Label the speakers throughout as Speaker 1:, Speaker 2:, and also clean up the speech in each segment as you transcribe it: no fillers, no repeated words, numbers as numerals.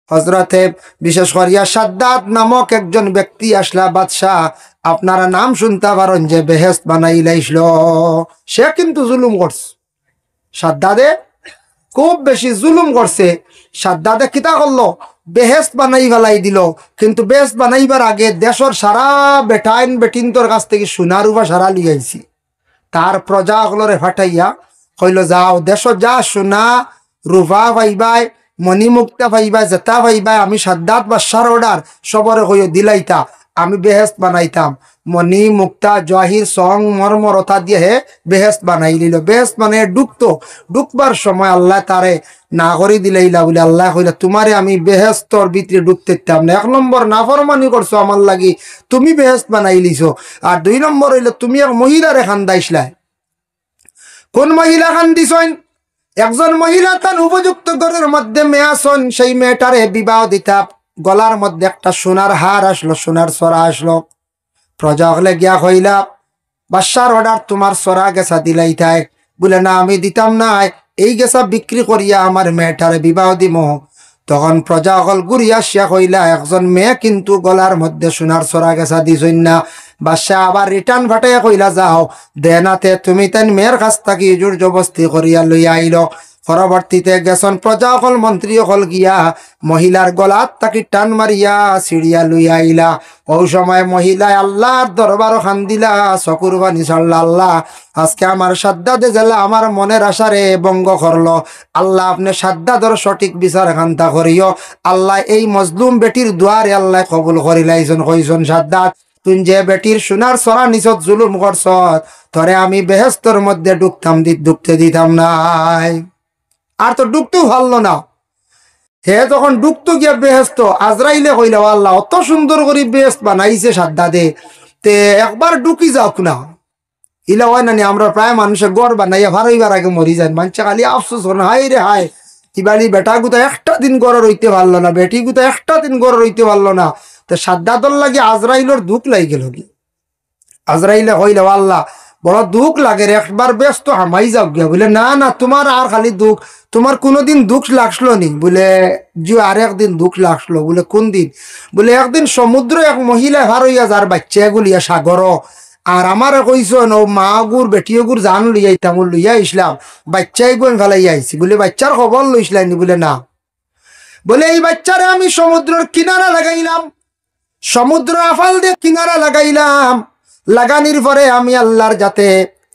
Speaker 1: হজরতে বিশেষ করিয়া সাদ্দাত নামক একজন ব্যক্তি আসলা বাদশাহ, আপনারা নাম শুনতে পারেন যে বেহেস্ত বানাই লাইছিল। সে কিন্তু জুলুম করছে, সাদ্দাদে খুব বেশি জুলুম করছে। সাদ্দাদে কিতা করলো, বেহেস্ত বানাই ফেলাই দিল। কিন্তু বেহেস্ত বানাইবার আগে দেশের সারা বেটাইন বেটিনতর কাছ থেকে সোনা রূপা সারা লিয়াইছি। তার প্রজা হলরে ফাটাইয়া কইল, যাও দেশ যা সোনা রূপা পাইবাই, মণিমুক্তা পাইবাই, জেতা পাইবাই, আমি সাদ্দাত বাদশার অর্ডার সবরে কইও দিলাইতা, আমি বেহেস্ত বানাইতাম। মণি মুক্তা জহির সং মর্মরতা দিয়ে হে বেহেস্ত বানাই দিল। বেহেস্ত মানে ডুকবার সময় আল্লাহ তারে না করে দিলাইলা বলে আল্লাহ কইলা, তোমারে আমি বেহেস্তর ভিতরে ডুবতে দিতাম না। 1 নম্বর নাফরমানি করছো আমার লাগি, তুমি বেহেস্ত বানাই লিছো। আর 2 নম্বর হইলো তুমি এক মহিলারে খান্দাইছলাই। কোন মহিলা খান্দিছইন? একজন মহিলা তার উপযুক্ত ঘরের মধ্যে মেয়ে আসন, সেই মেয়েটারে বিবাহ দিতা। গলার মধ্যে একটা সোনার হার আসলো, সোনার সরা আসলো। প্রজা হলে গিয়া কইলা, বাদশার অর্ডার, তোমার সরা গেছা দিলাইতাই। বলে না, আমি দিতাম না, এই গেছা বিক্রি করিয়া আমার মেয়েটারে বিবাহ দিব। তখন প্রজা হল ঘুরিয়া আসিয়া কইলা, একজন মেয়ে কিন্তু গলার মধ্যে সোনার সরা গেছা দিছইন না। বাদশাহ আবার রিটার্ন ফাটাইয়া কইলা, যাও দেনাতে তুমি তেন মেয়ের কাছ থেকে জোর জবস্তি করিয়া লইয়া আইল। পরবর্তীতে গেছন প্রজা হল মন্ত্রী হল গিয়া মহিলার গলাত তাকে টান মারিয়া সিঁড়িয়া লইয়া আইলা। ওই সময় মহিলায় আল্লাহর দরবার খান দিলা, চকুর বানি ছাড়লা, আল্লাহ আজকে আমার সাদ্দাদে জেলা আমার মনের আশারে ভঙ্গ করলো। আল্লাহ আপনি সাদ্দাদর সঠিক বিচার খান্তা করিও। আল্লাহ এই মজলুম বেটির দুয়ারে আল্লাহ কবুল করিলাইজন। কইজন, সাদ্দাত তুই যে বেটির সোনার সরা নিছত জুলুম করছত, তরে আমি বেহেস্তর মধ্যে ডুবতে দিতাম নাই। আর তো ডুবতেও ভালো না। হে যখন ডুবতো গিয়া বেহেস্ত, আজরাইলে কইলা, আল্লাহ অত সুন্দর করে বেহেস্ত বানাইছে সাদ্দাদে, তে একবার ডুকি যাওক না। ইলা হয় না, আমরা প্রায় মানুষের গড় বানাইয়া ভারইবার আগে মরি যায়। মানুষে খালি আফসোস করেন, হাই রে হাই, কিবালি বেটা গুতা একটা দিন গড় রইতে পারলো না, বেটি গুতা একটা দিন গড় রইতে পারলো না। তো সাদ্দাদর লাগে আজরাইলর দুঃখ লাগি গেল। কি আজরাইলে কইলা, আল্লাহ বড় দুঃখ লাগে রে, একবার ব্যস্ত হামাই যাও গিয়া। বলে না না, তোমার আর খালি দুঃখ, তোমার কোনোদিন দুঃখ লাগলো নি? বলে জি, আর একদিন দুঃখ লাগলো। বলে কোন দিন? বলে একদিন সমুদ্র এক মহিলা ভার হইয়া যার বাচ্চা গুলিয়া সাগর, আর আমারে কইসন ও মা গুর বেটিও গুর জান লইয়াইতাম, লইয়া ইসলাম, বাচ্চাই বোন ফেলাইয়া আইছি। বলে বাচ্চার খবর লইসলাইনি? বলে না। বলে এই বাচ্চারে আমি সমুদ্রের কিনারা লাগাইলাম, সমুদ্র আফাল দিয়ে কিনারা লাগাইলাম। লাগানির পরে আমি আল্লাহর যাতে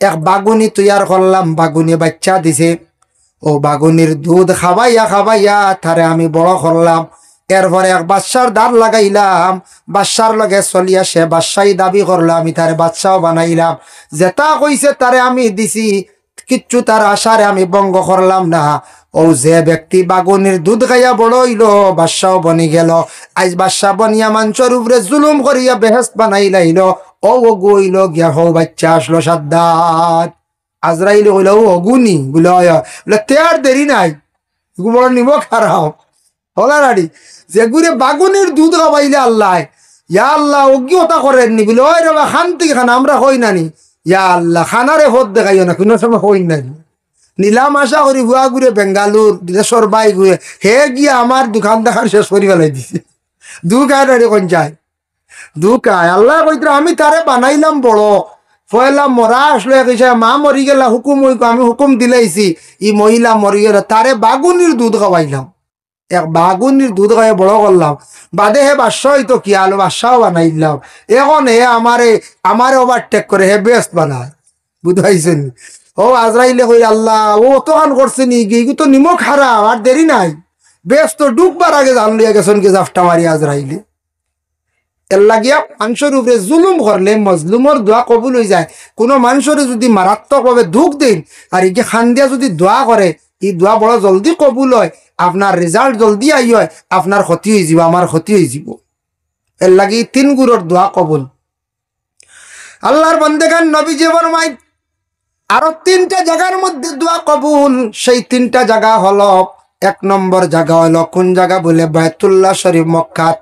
Speaker 1: এক বাগুনি তৈয়ার করলাম, বাগুনি বাচ্চা দিছে। ও বাগুনির দুধ খাবাইয়া খাবাইয়া তারে আমি বড় করলাম। এরপরে এক বাদশার দ্বার লাগাইলাম, বাদশার লগে চলিয়া সে বাদশাই দাবি করলাম, আমি তারে বাদশাও বানাইলাম। যেটা কইছে তারে আমি দিছি, কিচ্ছু তার আশারে আমি ভঙ্গ করলাম না। ও যে ব্যক্তি বাগুনির দুধ খাইয়া বড় হইল, বাদশাও বনি গেল। আজ বাদশা বনিয়া মানুষের উপরে জুলুম করিয়া বেহেস্ত বানাই লাইল। ও গইল গিয়া হো বাচ্চা আসলো সাদ্দাত। আজরাইল কইল, ও অগুনি? বলে তে আর দেরি নাই, বড় নিব খারাও হলা রাডি যেগুরে বাগুনির দুধ খাবাইলে আল্লাহ, ইয়া আল্লাহ অজ্ঞ ওটা করেননি। বলে ওই রে খান থেকে খানা, আমরা হই নানি, ইয়া আল্লাহ খানারে ভোট দেখাইও না, কোনো সময় হই নানি। নিলাম আশা করি ভুয়া ঘুরে বেঙ্গালুর দেশর বাই ঘুরে হে গিয়া আমার দোকান দেখার শেষ করি ফেলাই দিছে। দুখায় রে কোন যায়, দুখায়। আল্লাহ কইতে আমি তারে বানাইলাম বড়, পয়লা মরা আসলো, মা মরি গেলা, হুকুম আমি হুকুম দিলাইছি, ই মহিলা মরি গেল, তারে বাগুনির দুধ খাওয়াইলাম। এক বাগুনির দুধ খাইয়ে বড় করলাম। বাদে হে বাদশা হইতো কি আলো, বাদশাও বানাইলাম। এখন হে আমারে ওভারটেক করে হে বেস্ট বানায়, বুঝাইছেন? ও আজরাইলে কই, আল্লাহ ও তখন করছে নি গি তো নিমক হারাম, আর দেরি নাই, বেস্ট তো ডুববার আগে জান লিয়া গেছেন কি জাফটা মারি আজরাইলে। এর লাগিয়া মানুষের উপরে জুলুম করলে মজলুমর দোয়া কবুল হয়ে যায়। কোনো মানুষের যদি মারাত্মকভাবে দুঃখ দিন আর ইকে খান দিয়া যদি দোয়া করে, এই দোয়া বড় জলদি কবুল হয়, আপনার রেজাল্ট জলদি আই হয়, আপনার ক্ষতি হয়ে যাব, আমার ক্ষতি হয়ে যাব। এর লাগি 3 গুরুর দোয়া কবুল। আল্লাহর বান্দাগান নবীজি ফরমায় আরো 3টা জায়গার মধ্যে দোয়া কবুল। সেই 3টা জায়গা হলো, 1 নম্বর জায়গা হলো কোন জায়গা? বলে বাইতুল্লাহ শরীফ মক্কাত।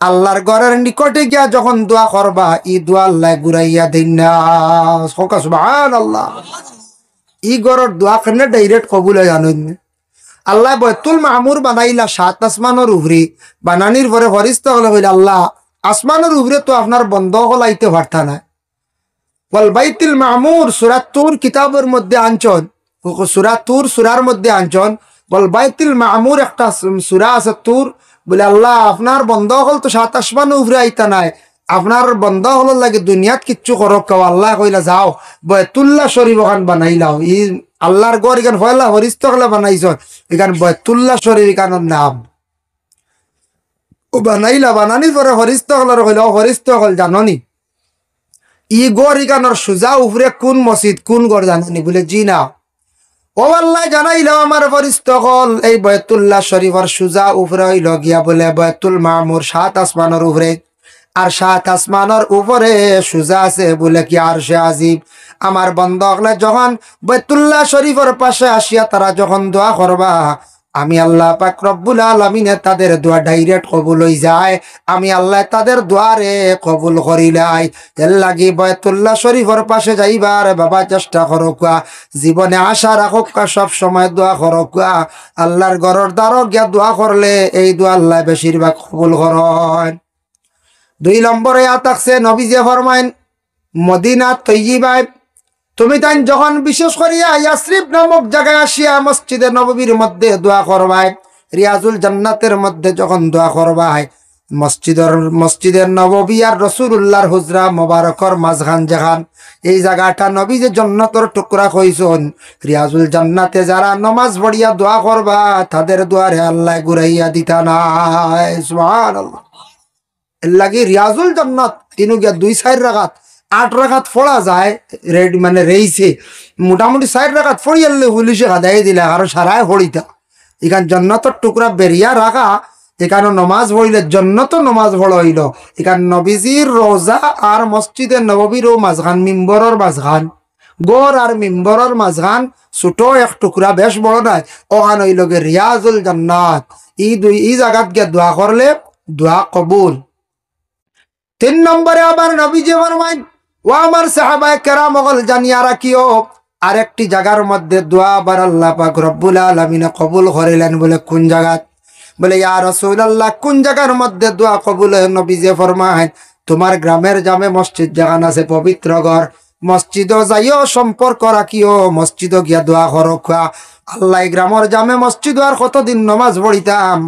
Speaker 1: আল্লাহর ঘরের নিকটে গিয়া যখন দোয়া করবা, ই দোয়া আল্লাহ ঘুরাইয়া দেন না। সুবহানাল্লাহ। ই ঘরের দোয়া কেন ডাইরেক্ট কবুল হয় জানেন? আল্লাহ বাইতুল মামুর বানাইলা 7 আসমানের উপরে, বানানির পরে ফরিস্তা হলে কইলা আল্লাহ আসমানের উপরে তো আপনার বন্ধ হলাইতে পারতা না। ওয়াল বাইতুল মামুর সূরা তুর কিতাবের মধ্যে আনছন, সূরা তুর সূরার মধ্যে আনছন, ওয়াল বাইতুল মামুর একটা সূরা আছে তুর, বলে আল্লাহ আপনার বন্ধ হল তো 7 আসমানের উপরে আইতা নাই, আপনার বন্ধ হল লাগে দুনিয়াত কিচ্ছু করক কাও। আল্লাহ কইলা যাও বাইতুল্লাহ শরীফ ওখান বানাইলাও, ই আল্লাহর গড় এখান ফয়লা হরিস্ত হলে বানাইছ, এখান বাইতুল্লাহ শরীফ এখানোর নাম ও বানাইলা। বানানির পরে হরিস্ত হলের কইলা ও হরিস্ত হল জাননি ই গড় এখানোর সোজা উপরে কোন মসজিদ কোন গড় জাননি? বলে জি না। ও আল্লাহ জানাইল আমার ফরিস্ত হল এই বাইতুল্লাহ শরীফের সোজা উপরে হইল গিয়া বলে বাইতুল মামুর 7 আসমানের উপরে, আর 7 আসমানের উপরে সোজা আছে বলে কি আরশে আজিম। আমার বন্ধকলে যখন বাইতুল্লাহ শরীফের পাশে আসিয়া তারা যখন দোয়া করবা, আমি আল্লাহ পাক রব্বুল আলামিনে তাদের দোয়া ডাইরেক্ট কবুল হই যায়, আমি আল্লাহ তাদের দোয়ারে কবুল করিলাই। এর লাগি বাইতুল্লাহ শরীফের পাশে যাইবার বাবা চেষ্টা করুকা, জীবনে আশা রাখুকা, সব সময় দোয়া করুকা। আল্লাহর ঘরের দ্বারও গিয়া দোয়া করলে এই দোয়া আল্লাহ বেশিরভাগ কবুল করেন। 2 নম্বরে আতাকছে নবীজি ফরমাইন মদিনা তৈয়িবায় তুমি তাই যখন বিশেষ করিয়া ইয়াসরিব নামক জায়গায় আসিয়া মসজিদে নববীর মধ্যে দোয়া করবাই, রিয়াজুল জান্নাতের মধ্যে যখন দোয়া করবাই, মসজিদের নববী আর রসুল্লাহর হুজরা মোবারকর মাঝখান যেখান, এই জায়গাটা নবী যে জান্নাতের টুকরা কইছেন, রিয়াজুল জান্নাতে যারা নমাজ পড়িয়া দোয়া করবা তাদের দোয়ারে আল্লাহ ঘুরাইয়া দিতা নাই। সুবহানাল্লাহ। এর লাগি রিয়াজুল জান্নাত তিনু গিয়া 2-4 রাকাত 8 রাকাত পড়া যায়, মানে রেইছে মোটামুটি 4 রাকাত পড়িয়ালে পুলিশে গাদাই দিলে আর সারায় পড়িতা। এখান জন্নতর টুকরা বেরিয়া রাখা, এখানে নমাজ পড়িলে জন্নত নমাজ পড়া হইল। এখান নবীজির রোজা আর মসজিদের নববীর মাঝখান মিম্বরের মাঝখান, গড় আর মিম্বরের মাঝখান ছোট এক টুকরা, বেশ বড় নাই, ওখান হইল গে রিয়াজুল জান্নাত। এই জায়গাত গিয়ে দোয়া করলে দোয়া কবুল। 3 নম্বরে আবার নবীজি ফরমাইন ও আমার সাহাবায়ে কেরাম সকল জানিয়া রাখিও, আরেকটি জায়গার মধ্যে দোয়া আবার আল্লাহ পাক রব্বুল আলামিন কবুল করিলেন। বলে কোন জায়গা? বলে ইয়া রাসূলুল্লাহ কোন জায়গার মধ্যে দোয়া কবুল হয়? নবীজি ফরমাইন তোমার গ্রামের জামে মসজিদ যেখান আছে পবিত্র ঘর, মসজিদও যাইও সম্পর্ক রাখিও, মসজিদও গিয়া দোয়া করো। আল্লাহ গ্রামের জামে মসজিদ আর কতদিন নমাজ পড়িতাম,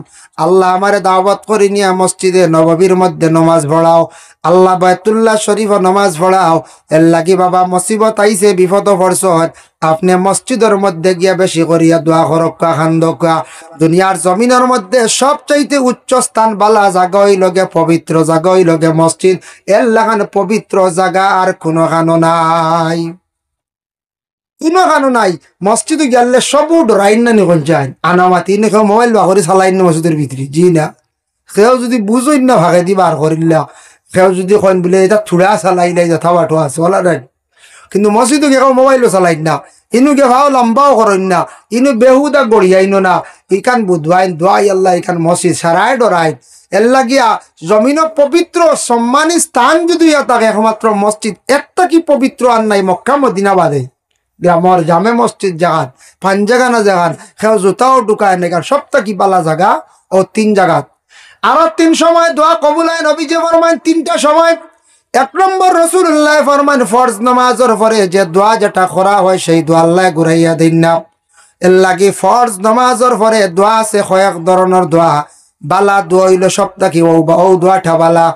Speaker 1: আল্লাহ আমারে দাওয়াত করে নিয়ে মসজিদে নববীর মধ্যে নমাজ পড়াও, আল্লাহ বাইতুল্লাহ শরীফ নমাজ পড়াও। এর লাগি বাবা মুসিবত আইছে, বিপদ পড়ছ, আপনি মসজিদের মধ্যে গিয়া বেশি করিয়া দোয়া করক্কা খান্দক্কা। দুনিয়ার জমিনের মধ্যে সবচাইতে উচ্চ স্থান বালা জাগা হইলগে পবিত্র জাগা হইলগে মসজিদ। এর লাগান পবিত্র জায়গা আর কোনো খানো নাই, কোনো কানো নাই। মসজিদে গেলে সব ডরাইন না নিখন যায় আনামাতি কেউ মোবাইল বাহরি চালাইন না মসজিদের ভিতরে, জি না। সেও যদি বুঝইন না ভাগে দি বার করিলা, সেও যদি কইন বলে এটা থুড়া চালাইলাই যথা বাটো আছে ওলা নাই, কিন্তু মসজিদে কেউ মোবাইলও চালাইন না, ইনু কে ভাও লম্বাও করেন না, ইনু বেহুদা গড়িয়াইন না, ইখান বুধবাইন দোয়াই আল্লাহ ইখান মসজিদ সারাই ডরাইন। এর লাগিয়া জমিন পবিত্র সম্মানী স্থান যদি থাকে একমাত্র মসজিদ, একটা কি পবিত্র আর নাই মক্কা মদিনা বাদে। গ্রামের জামে মসজিদ জাগাত 5 জায়গা না জাগান, সেও জোতাও ঢুকায় না, সবটা কি বালা জায়গা ও 3 জায়গাত। আরো 3 সময় দোয়া কবুল হয়। নবীজি ফরমান 3টা সময়। 1 নম্বর রাসূলুল্লাহ ফরমান ফরজ নামাজের পরে যে দোয়া যেটা করা হয় সেই দোয়া আল্লাহ ঘুরাইয়া দেন না। এর লাগি ফরজ নামাজের পরে দোয়া আছে কয়েক ধরনের দোয়া, বালা দোয়া হইল সবটা কি ও দোয়াটা বালা।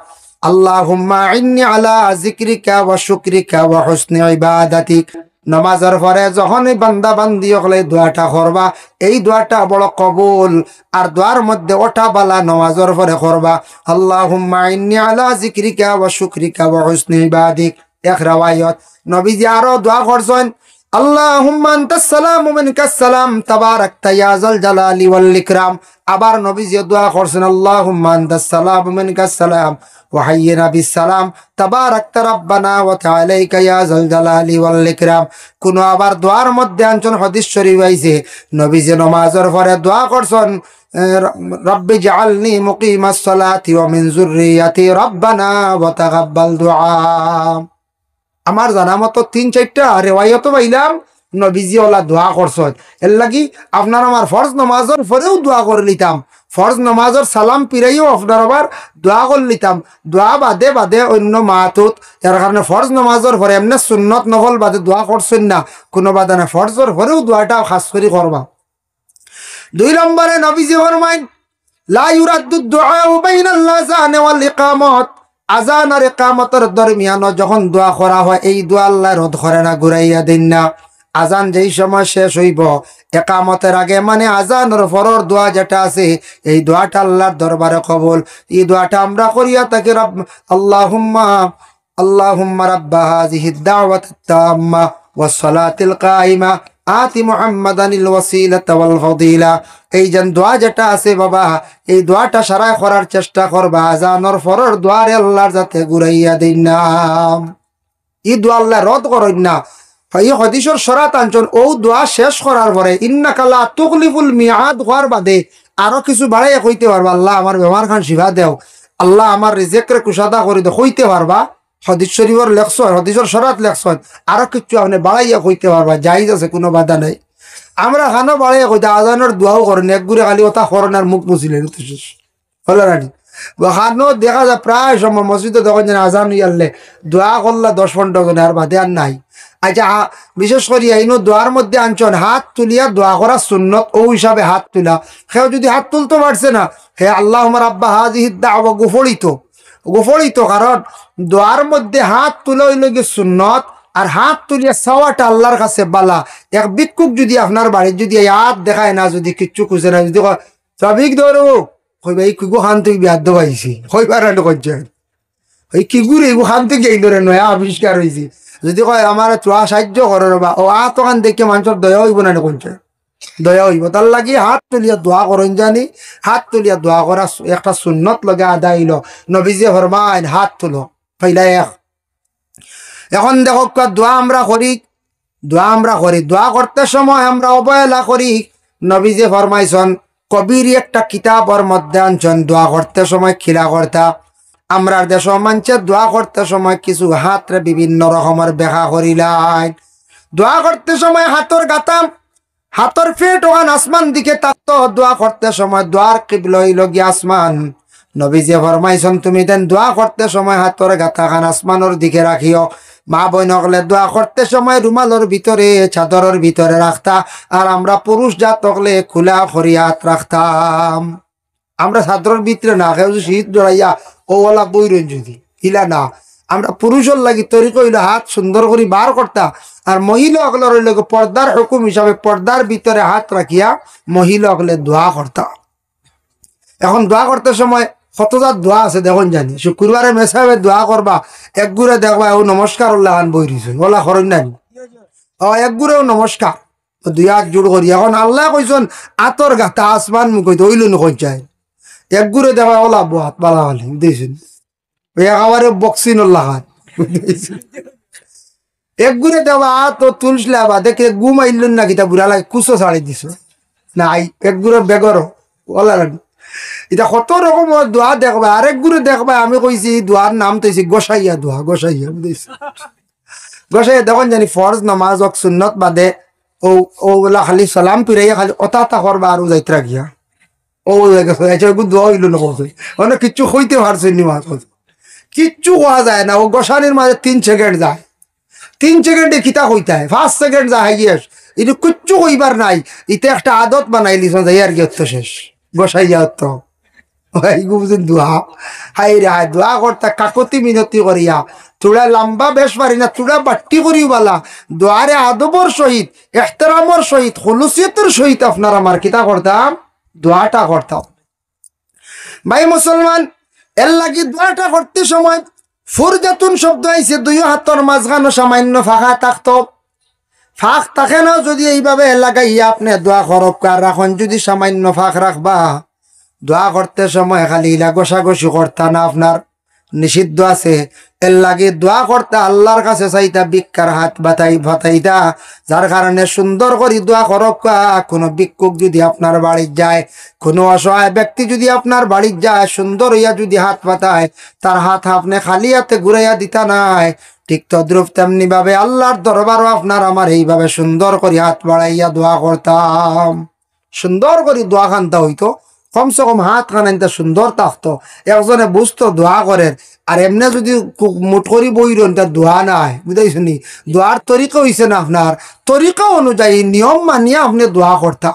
Speaker 1: আল্লাহুম্মা ইন্নী আলা যিকরিকা ওয়া শুকরিকা ওয়া হুসনি ইবাদাতিক। নামাজের পরে যখন বান্দা বান্দি হলে দোয়াটা করবা, এই দোয়াটা বড় কবুল। আর দোয়ার মধ্যে ওঠা বালা নামাজের পরে করবা আল্লাহুম্মা ইন্নী আলা যিকরিকা ওয়া শুকরিকা ওয়া হুসনি ইবাদাতিক। এক রাওয়ায়াত নবীজি আরো দোয়া করছেন আল্লাহুম্মা আনতাস সালাম ওয়া মিনকাস সালাম তাবারাকতা ইয়া যাল জালালি ওয়াল ইকরাম। আবার নবীজি দোয়া করছেন আল্লাহুম্মা আনতাস সালাম ওয়া মিনকাস সালাম ওয়া হাইয়িনা বিস সালাম তাবারাকতা রাব্বানা ওয়া তাআলাইকা ইয়া যাল জালালি ওয়াল ইকরাম। কোন আবার দোয়ার মধ্যে আনছেন হাদিস শরীফ আইছে নবীজি নামাজের পরে দোয়া করছেন রব্বি জাআলনি মুকিমাস সালাতি ওয়া মিন যুররিয়াতি রাব্বানা ওয়া তাকাব্বাল দুআ। আমার জানা মতো 3-4টা রেওয়ায়ত পাইলাম নবীজি ওলা দোয়া করছেন। এর লাগি আপনার আমার ফরজ নমাজের পরেও দোয়া করে নিতাম, ফরজ নমাজের সালাম পিরাইও আপনার আবার দোয়া করে নিতাম। দোয়া বাদে বাদে অন্য মাহাতুত, এর কারণে ফরজ নমাজের পরে এমনি সুন্নত নফল বাদে দোয়া করছেন না, কোনো বাদে না, ফরজের পরেও দোয়াটা খাস করে করবা। 2 নম্বরে নবীজি ফরমাইন লা ইউরাদ্দু দুআউ বাইনাল আযান ওয়াল ইকামত, আযান আর ইকামতের দরমিয়ান যখন দোয়া করা হয় এই দোয়া আল্লাহ রদ করে না, ঘুরাইয়া দেন না। আজান যেই সময় শেষ হইব একামতের আগে মানে আজানের পরের দোয়া যেটা আছে এই দোয়াটা আল্লাহর দরবারে কবুল। এই দোয়াটা আমরা করিয়া থাকি আল্লাহুম্মা আল্লাহুম্মা রাব্বা হাযিহিদ দাওয়াতিত তাম্মা ওয়াস সালাতিল কাইমা আতি মুহাম্মাদানিল ওয়াসিলাতা ওয়াল ফাদিলা। এই যেন দোয়া যেটা আছে বাবা, এই দোয়াটা সারাই করার চেষ্টা করবা। আজানের পরের দোয়ারে আল্লাহর যাতে ঘুরাইয়া দেন না, এই দোয়া আল্লাহ রদ করেন না। এই হাদিসের শরাত আনছেন ও দোয়া শেষ করার পরে ইন্নাকা লা তুখলিফুল মিআদ হওয়ার বাদে আরো কিছু বাড়াইয়া কইতে পারবা, আল্লাহ আমার বেমার খান শিফা দেও, আল্লাহ আমার রিজেকরে কুশাদা করে দে, কইতে পারবা। হাদিস শরীফের লেখছেন, হাদিসের শরাত লেখছেন, আরো কিছু আপনি বাড়াইয়া কইতে পারবা, জায়েজ আছে, কোনো বাধা নাই। আমরা খানো বাড়াইয়া কইতে আজানের দোয়াও করেন, এক গুড়ে খালি ওটা করেন আর মুখ মুছিলেন হলো রানি। খানো দেখা যায় প্রায় সময় মসজিদে দেখেন যেন আজান ইয়ারলে দোয়া করলা 10-15 জন আর বাদে আর নাই। আচ্ছা বিশেষ করে এইনো দোয়ার মধ্যে আনছন হাত তুলিয়া দোয়া করা সুন্নত, ও হিসাবে হাত তুলা। সেও যদি হাত তুলতে পারছে না, হে আল্লাহুম্মা রাব্বা হাযিহিদ দাওয়া গোফড়িত, কারণ দোয়ার মধ্যে হাত তুলা হইল গিয়ে সুন্নত, আর হাত তুলিয়া চাওয়াটা আল্লাহর কাছে বালা। এক ভিক্ষুক যদি আপনার বাড়ির যদি হাত দেখায় না, যদি কিচ্ছু খুঁজে না, যদি চাবিক ধরো কইবা এই কুকু খান থেকে বিয়াদ পাইছি, কইবার করছে ওই কিগুর এই খান থেকে এই ধরে নয়া আবিষ্কার হয়েছি। যদি কয় আমার চোয়া সাহায্য করো বা ও তখন দেখে মানুষের দয়া হইব না, কোনছে দয়া হইব। তার লাগি হাত তুলিয়া দোয়া করেন জানি, হাত তুলিয়া দোয়া করা একটা সুন্নত লগে আদায় হইল। নবীজি ফরমাইন হাত তুলো পয়লা এক। এখন দেখো দোয়া আমরা করি, দোয়া করতে সময় আমরা অবহেলা করি। নবীজি ফরমাইছন কবির একটা কিতাবের মধ্যে আনছেন দোয়া করতে সময় খিলা করতা। আমরা দেশ মানছে দোয়া করতে সময় কিছু হাতরে বিভিন্ন রকমের ব্যাখ্যা করিলাই। দোয়া করতে সময় হাতর গাতাম, হাতর ফেট ওখান আসমান দিকে থাকতো। দোয়া করতে সময় দোয়ার কিবলা হইল গিয়ে আসমান। নবীজি ফরমাইছেন তুমি দেন দোয়া করতে সময় হাতর গাতা খান আসমানের দিকে রাখিও। মা বোন হলে দোয়া করতে সময় রুমালের ভিতরে চাদরের ভিতরে রাখতা, আর আমরা পুরুষ জাত হলে খোলা খরিয়াত রাখতাম। আমরা চাদরের ভিতরে না খেয়ে শীত জড়াইয়া ওলা বইরন যদি ইলা না, আমরা পুরুষের লাগি তৈরি করিলে হাত সুন্দর করে বার করতা, আর মহিলা হকলে রইল পর্দার হুকুম হিসাবে পর্দার ভিতরে হাত রাখিয়া মহিলা হকলে দোয়া করতা। এখন দোয়া করতে সময় কতজাত দোয়া আছে দেখুন জানি। শুক্রবারে মেসাবে দোয়া করবা, এক গুড়ে দেখবা ও নমস্কার উল্লাহ বই রয়েছে ওলা করেন নাই, এক গুড়েও নমস্কার 2 হাত জোড় করি। এখন আল্লাহ কইছেন আতর গাতা আসমান মুখইতে ওইল নকই যায়, এক গুড়ে দেখবা ওলা হাত বালা হলে বুঝতেছেন, একেবারে বক্সিন উল্লাহ হাত এক গুড়ে দেওয়া তো তুলসলে বা দেখে গুম আইলেন না কিতা বুড়া লাগে কুচো ছাড়ি দিছ না, এক গুড়ে বেগরও ওলা এটা কত রকমের দোয়া দেখবা। আরেক গুরু দেখবা আমি কইছি দোয়ার নাম তো গোসাইয়া দোয়া, গোসাইয়া বুঝেছি। গোসাইয়া দেখুন জানি ফরজ নামাজ হোক সুন্নত বাদে ওগুলা খালি সালাম পিরাইয়া খালি অতা করবা আর যাইত্রা গিয়া ও দোয়া হইল না কছে মানে কিচ্ছু হইতে পারছে নি মা, কিচ্ছু কোয়া যায় না। ও গোসানির মাঝে 3 সেকেন্ড যায়, 3 সেকেন্ডে কিতা কইতে হয়, 5 সেকেন্ড যায় গিয়েস, এটা কিচ্ছু কইবার নাই। ইতে একটা আদত বানাই লিছ যাই আর কি তো শেষ গোসাইয়া তো দোয়া হাই রে হাই দোয়া করতা কাকতি মিনতি করিয়া চূড়া লম্বা বেশ পারি না চূড়া বাট্টি করিও বালা দোয়ারে আদবর সহিত এহতেরামর সহিত খুলুসিয়তের সহিত আপনার আমার কিতা করতাম দোয়াটা করতাম। ভাই মুসলমান এর লাগি দোয়াটা করতে সময় ফুরজাতুন শব্দ আইছে 2 হাতের মাঝখানে সামান্য ফাঁকা থাকতো, ফাঁক থাকে না যদি এইভাবে লাগাইয়া আপনি দোয়া করব কার রাখন, যদি সামান্য ফাঁক রাখবা দোয়া করতে সময় খালি ইলা গোসাগসি করতা না, আপনার নিষিদ্ধ আছে। এর লাগে দোয়া করতে আল্লাহর কাছে চাইতা ভিক্ষার হাত বাতাইতা, যার কারণে সুন্দর করে দোয়া করব। কোনো ভিক্ষুক যদি আপনার বাড়ির যায়, কোনো অসহায় ব্যক্তি যদি আপনার বাড়ির যায়, সুন্দর হইয়া যদি হাত পাতায় তার হাত আপনি খালি হাতে ঘুরাইয়া দিতা নাই, ঠিক তদ্রুপ তেমনি ভাবে আল্লাহর দরবারও আপনার আমার এইভাবে সুন্দর করে হাত বাড়াইয়া দোয়া করতাম। সুন্দর করে দোয়া খানতা হইতো, কমসে কম হাত খানাইতে সুন্দর থাকতো, একজনে বুঝতো দোয়া করেন। আর এমনি যদি মুঠ করি বইরন তার দোয়া নাই, বুঝাইছনি? দোয়ার তরিকা হইছে না আপনার তরিকা অনুযায়ী নিয়ম মানিয়া আপনি দোয়া করতা।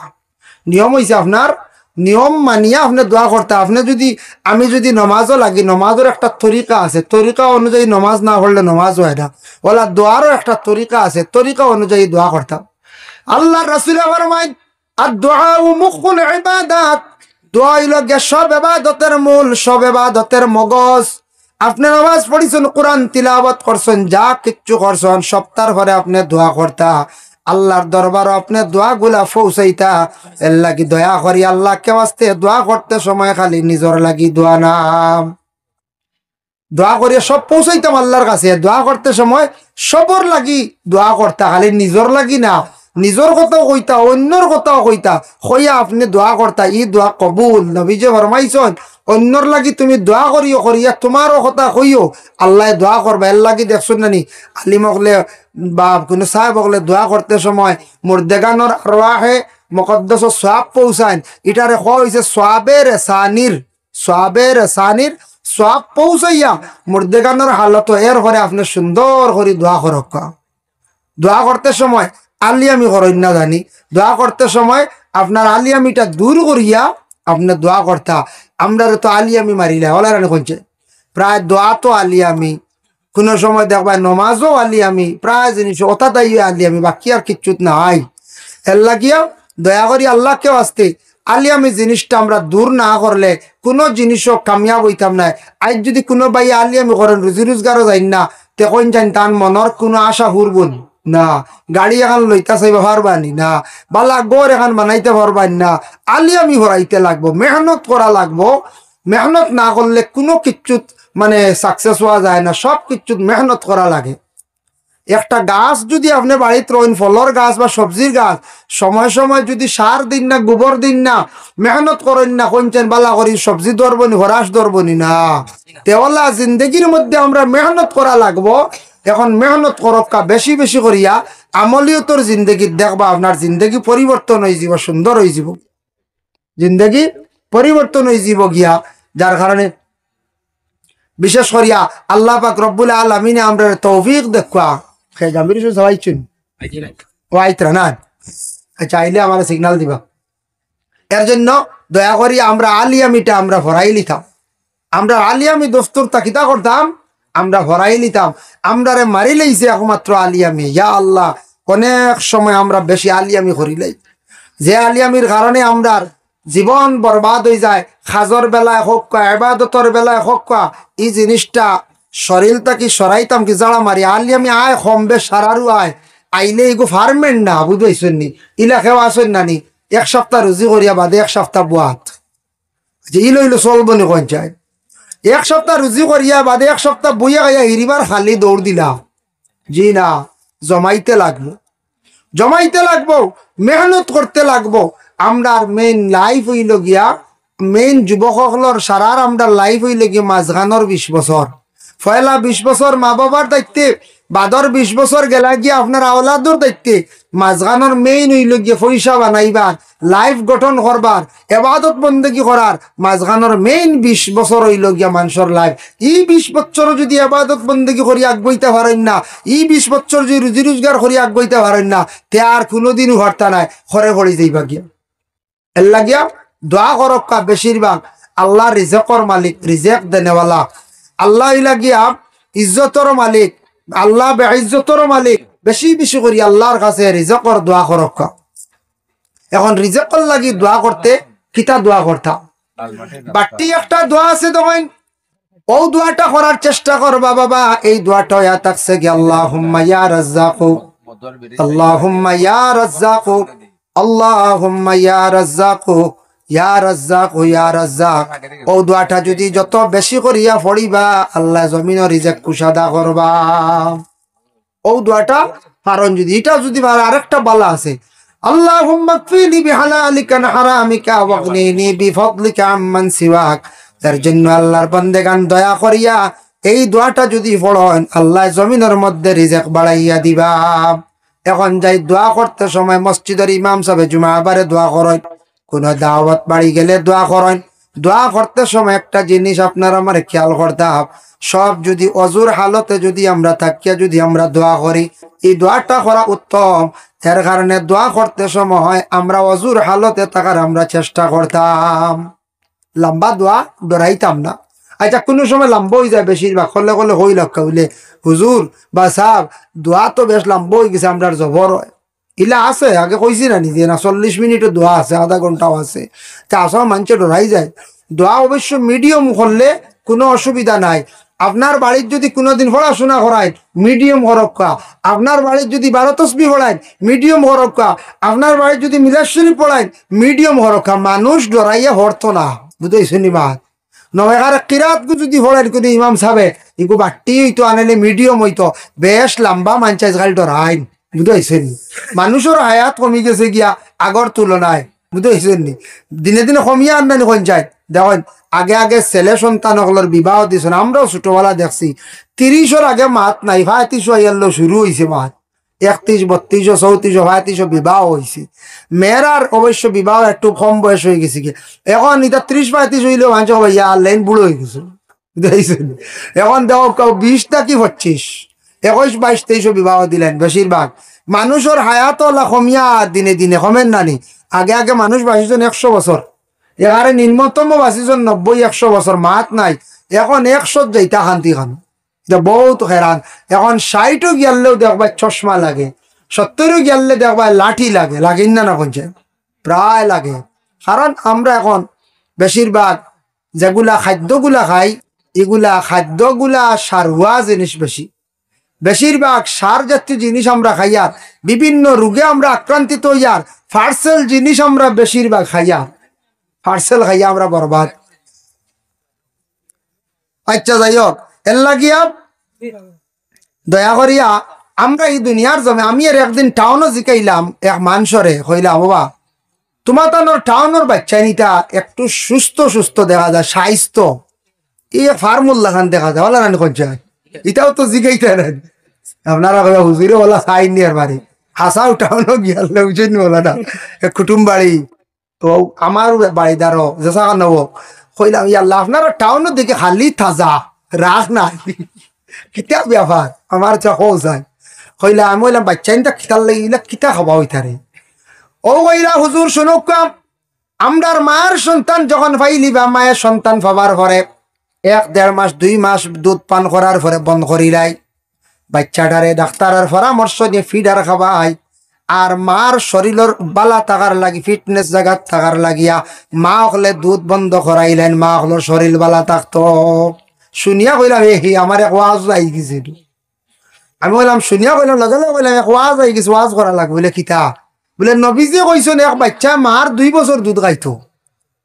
Speaker 1: নিয়ম হইছে আপনার নিয়ম মানিয়া আপনি দোয়া করতা। আপনি যদি আমি যদি নমাজও লাগি, নমাজের একটা তরিকা আছে, তরিকা অনুযায়ী নমাজ না পড়লে নমাজ হয় না। ওলা দোয়ারও একটা তরিকা আছে, তরিকা অনুযায়ী দোয়া করতাম। আল্লাহ রাসূল ফরমায় আর দোয়া মুখুল ইবাদাত, দোয়া হইল গিয়ে সব ইবাদতের মূল, সব ইবাদতের মগজ। আপনি নামাজ পড়িছেন, কোরআন তিলাওয়াত করছেন, যা কিচ্ছু করছেন, সপ্তাহ পরে আপনি দোয়া করতা। আল্লাহর দরবার আপনি দোয়া গুলা পৌঁছাইতা। এর লাগি দয়া করি আল্লাহকে ওয়াস্তে দোয়া করতে সময় খালি নিজর লাগি দোয়া নাম দোয়া করিয়া সব পৌঁছাইতাম আল্লাহর কাছে। দোয়া করতে সময় সবর লাগি দোয়া করতা, খালি নিজর লাগি না। নিজর কথাও কইতা, অন্যর কথাও কইতা, কইয়া আপনি দোয়া করতা। ই দোয়া কবুল। নবীজি ফরমাইছেন অন্যর লাগি তুমি দোয়া করিও, করিয়া তোমারও কথা কইও, আল্লাহ দোয়া করবা। এর লাগি দেখছেন নানি আলিম হকলে বা কোনো সাহেব হকলে দোয়া করতে সময় মুর্দেগানোর আরওয়াহে মুকদ্দাস সওয়াব পৌঁছায়। এটারে কওয়া হইছে সওয়াবের সানির, সওয়াবের সানির সওয়াব পৌঁছাইয়া মুর্দেগানোর হালত। এর পরে আপনি সুন্দর করে দোয়া করক। দোয়া করতে সময় আলিয়ামি করেন না জানি, দোয়া করতে সময় আপনার আলিয়ামিটা দূর করিয়া আপনি দোয়া করতা। আমরা তো আলিয়ামি মারিলে ওলারানি কইছে প্রায় দোয়া তো আলিয়ামি, কোনো সময় দেখবা নমাজও আলিয়ামি, প্রায় জিনিস ওটা তাই আলিয়ামি, বাকি আর কিচ্ছুত নাই। এর লাগিয়া দয়া করি আল্লাহকে আসতে আলিয়ামি জিনিসটা আমরা দূর না করলে কোনো জিনিসও কামিয়াব হইতাম না। আজ যদি কোনো ভাই আলিয়ামি করেন, রুজি রোজগারও যাই না, তখন জান তার মনের কোনো আশা হুরবন না, গাড়ি এখন লইতা চাইবা পারবানি না, বালা গড় এখন বানাইতে পারবানি না। আলিয়ামি হরাইতে লাগবো, মেহনত করা লাগবো। মেহনত না করলে কোনো কিচ্ছুত মানে সাকসেস হওয়া যায় না, সব কিচ্ছুত মেহনত করা লাগে। একটা গাছ যদি আপনি বাড়িতে রইন, ফলর গাছ বা সবজির গাছ, সময় সময় যদি সার দিন না, গোবর দিন না, মেহনত করেন না, কইছেন বালা করি সবজি ধরবনি, হরাস ধরবনি না। তেওলা জিন্দগির মধ্যে আমরা মেহনত করা লাগবো। এখন মেহনত করক্কা বেশি বেশি করিয়া আমলিয়তর জিন্দগি দেখবা আপনার জিন্দগি পরিবর্তন হয়ে যাব, সুন্দর হয়ে যাব, জিন্দগি পরিবর্তন হয়ে যাব গিয়া। যার কারণে বিশেষ করিয়া আল্লাহ পাক রব্বুল আলামিনে আমরা তৌফিক দেখা জামির সবাইছেন ও আইতরা না চাইলে আমার সিগনাল দিবা। এর জন্য দয়া করি আমরা আলিয়ামিটা আমরা ভরাই লিতাম। আমরা আলিয়ামি দোস্তর তাকিতা করতাম, আমরা ভরাই লিতাম। আমরারে মারি লাইছে একমাত্র আলিয়ামি। ইয়া আল্লাহ, অনেক সময় আমরা বেশি আলিয়ামি করিলাই, যে আলিয়ামির কারণে আমরা জীবন বরবাদ হয়ে যায়। খাজর বেলায় হোক, ইবাদতর বেলায় হোক, এই জিনিসটা শরীর তাকি সরাইতাম কি জাড়া মারি। আলিয়ামি আয় কমবে সারারু আয় আইলে এগো ফার্মেন্ট না, বুঝাইছেন নি? ইলা খেওয়া আসেন নানি, এক সপ্তাহ রুজি করিয়া বাদে এক সপ্তাহ বুয়াত, যে ইলো ইলো চলব নি কোন চাই। এক সপ্তাহ রুজি করিয়া বাদে এক সপ্তাহ বইয়া গাইয়া হিরিবার খালি দৌড় দিলা, জি না, জমাইতে লাগবো, জমাইতে লাগবো, মেহনত করতে লাগবো। আমরা মেইন লাইফ হইল গিয়া, মেইন যুবকসকলের সারার আমরা লাইফ হইল গিয়া মাঝখানোর 20 বছর। পয়লা 20 বছর মা বাবার দায়িত্বে, বাদর 20 বছর গেলা গিয়া আপনার আওলাদর দায়িত্বে। মাঝখানোর মেইন হইল গিয়া পয়সা বানাইবার, লাইফ গঠন করবার, এবাদত বন্দেগি করার। মাঝখানোর মেইন 20 বছর হইল গিয়া মানুষের লাইফ। এই 20 বছর যদি এবাদত বন্দেগি করি আগুইতে পারেন না, এই 20 বছর যদি রুজি রোজগার করি আগুইতে পারেন না, তে আর কোনোদিনও হরতা নাই, খরে পড়ে যাইবা গিয়া। এর লাগিয়া দোয়া করক্কা বেশিরভাগ আল্লাহ রিজেকর মালিক, রিজেক দেনেওয়ালা আল্লাহ লাগিয়া, ইজ্জতর মালিক আল্লাহ, বেইজ্জতর মালিক। বেশি বেশি করি আল্লাহর কাছে রিজেকর দোয়া করক্কা। এখন রিজেকর লাগি দোয়া করতে কিতা দোয়া করতাম, বাটি একটা দোয়া আছে তখন ও দোয়াটা করার চেষ্টা করবা বাবা। এই দোয়াটা হইয়া থাকছে কি আল্লাহুম্মা ইয়া রাজ্জাকু, আল্লাহুম্মা ইয়া রাজ্জাকু, আল্লাহুম্মা ইয়া রাজ্জাকু, ইয়া রাজ্জাকু, ইয়া রাজ্জাক। ও দোয়াটা যদি যত বেশি করিয়া পড়িবা আল্লাহ জমিনের রিজেক কুশাদা করবা। ও দোয়াটা কারণ যদি এটা যদি আরেকটা বালা আছে, আল্লাহুম্মা কফিনি বিহালালিকা আন হারামিকা ওয়াগনিনি বিফদলিকা আম্মান সিওয়াক। তার জন্য আল্লাহর বান্দেগান দয়া করিয়া এই দোয়াটা যদি পড়েন আল্লাহ জমিনের মধ্যে রিজিক বাড়াইয়া দিবা। এখন যাই দোয়া করতে সময় মসজিদের ইমাম সাহেব জুমাবারে দোয়া করেন, কোন দাওয়াত বাড়ি গেলে দোয়া করেন। দোয়া করতে সময় একটা জিনিস আপনার আমার খেয়াল করতাম, সব যদি অজুর হালতে যদি আমরা থাকিয়া যদি আমরা দোয়া করি, এই দোয়াটা করা উত্তম। এর কারণে দোয়া করতে সময় আমরা অজুর হালতে থাকার আমরা চেষ্টা করতাম, লম্বা দোয়া ডরাইতাম না। আচ্ছা কোনো সময় লম্বা হয়ে যায়, বেশিরভাগ করলে করলে হই লক্ষ্য হইলে হুজুর বা সাহ দোয়া তো বেশ লম্বা হয়ে গেছে, আমরা জবর হয় ইলা আছে। আগে কইছি না নিজে না 40 মিনিটের দোয়া আছে, আধা ঘন্টাও আছে। তা আসলে মানুষ ডরাই যায়। দোয়া অবশ্য মিডিয়াম করলে কোনো অসুবিধা নাই। আপনার বাড়ির যদি কোনোদিন পড়াশোনা করায় মিডিয়াম হরক্কা, আপনার বাড়ির যদি 12 তসবিহ পড়ায় মিডিয়াম হরক্কা, আপনার বাড়ির যদি মিলাদ শরীফ পড়ায় মিডিয়াম হরক্কা, মানুষ ডরাইয়া হরত না, বুঝেছেন বা নবেকার কিরাত যদি পড়েন কোনো ইমাম সাহেব ইকু বাট্টি হইতো আনলে মিডিয়াম হইতো, বেশ লম্বা মানচাইজ খালি ডরাইন, বুঝেছেন। মানুষের হায়াত কমি গেছে গিয়া আগর তুলনায়, বুঝেছেন নি, দিনে দিনে কমিয়া আনবেন পঞ্চায়েত। দেখেন আগে আগে ছেলে সন্তান সকলের বিবাহ দিয়েছেন, আমরাও ছোটবেলা দেখছি 30-এর আগে মাত নাই, 35 আইয়াল্লো শুরু হয়েছে মাত, 31, 32, 34, 35 বিবাহ হয়েছে। মেয়েরার অবশ্য বিবাহ একটু কম বয়স হয়ে গেছে কি, এখন এটা 30-35 হইলেও মানুষ ভাইয়া লাইন বুড়ো হয়ে গেছে, বুঝেছেন। এখন দেখো 20 নাকি 25, 21, 22, 23 বিবাহ দিলেন বেশিরভাগ। মানুষের হায়াত কমিয়া দিনে দিনে কমেন নানি। আগে আগে মানুষ বাঁচিছেন 100 বছর, এখানে নিম্নতম বাঁচিছেন 90-100 বছর, মাত নাই। এখন 100 যাইতা শান্তি খান, এটা বহুত হেরান। এখন 60 গেলেও দেখবা চশমা লাগে, 70 গেলে দেখবা লাঠি লাগে, লাগেন না না কোনছে প্রায় লাগে। কারণ আমরা এখন বেশিরভাগ যেগুলা খাদ্যগুলা খাই, এগুলা খাদ্যগুলা সারুয়া জিনিস বেশি, বেশিরভাগ সার জাতীয় জিনিস আমরা খাইয়ার, বিভিন্ন রোগে আমরা আক্রান্তিত হইয়ার, পার্সেল জিনিস আমরা বেশিরভাগ খাইয়ার, পার্সেল খাইয়া আমরা বরবাদ। আচ্ছা যাই হোক, এর লাগিয়া দয়া করিয়া আমরা এই দুনিয়ার জমে, আমি আর একদিন টাউনও জিকাইলাম এক মানুষরে, কইলাম বাবা তোমার তো টাউনের বাচ্চা নিটা একটু সুস্থ সুস্থ দেখা যায়, স্বাস্থ্য এই ফার্মুল্লা খান দেখা যায়, ওলা রানি কঞ্চা এটাও তো জিকাইতে নেন আপনারা, হুজুরে ওলা সাইন নিয়ার বাড়ি হাসাও টাউনও গিয়ালে বুঝেন বলা না কুটুম বাড়ি। তো আমার বাড়িদারও যেসা নেব, কইলাম ইয়াল্লাহ আপনারা টাউনের দিকে খালি তাজা রাখ নাই, কিতা ব্যাপার আমার চোখও যায়। কইলা আমি বললাম বাচ্চা নিটা খিতার লাগিলা কিতা খাবা হইতারে। ও কইরা হুজুর শুনুক, আমরার মায়ের সন্তান যখন পাইলিবা, মায়ের সন্তান পাবার পরে 1-1.5 মাস 2 মাস দুধ পান করার পরে বন্ধ করিলাই, বাচ্চাটারে ডাক্তারের পরামর্শ নিয়ে ফিডার খাবাই। আর মার শরীরের বালা থাকার লাগি, ফিটনেস জায়গা থাকার লাগিয়া মা হলে দুধ বন্ধ করাইলেন, মা হলো শরীর বালা থাকতো। শুনিয়া কইলাম হি আমার এক ওয়াজ আই গেছে, আমি বললাম শুনিয়া কইলাম লগে লগে কইলাম এক ওয়াজ আই গেছে, ওয়াজ করা লাগবে। বলে কিতা? বলে নবীজি কইছেন এক বাচ্চা মার 2 বছর দুধ খাইতো,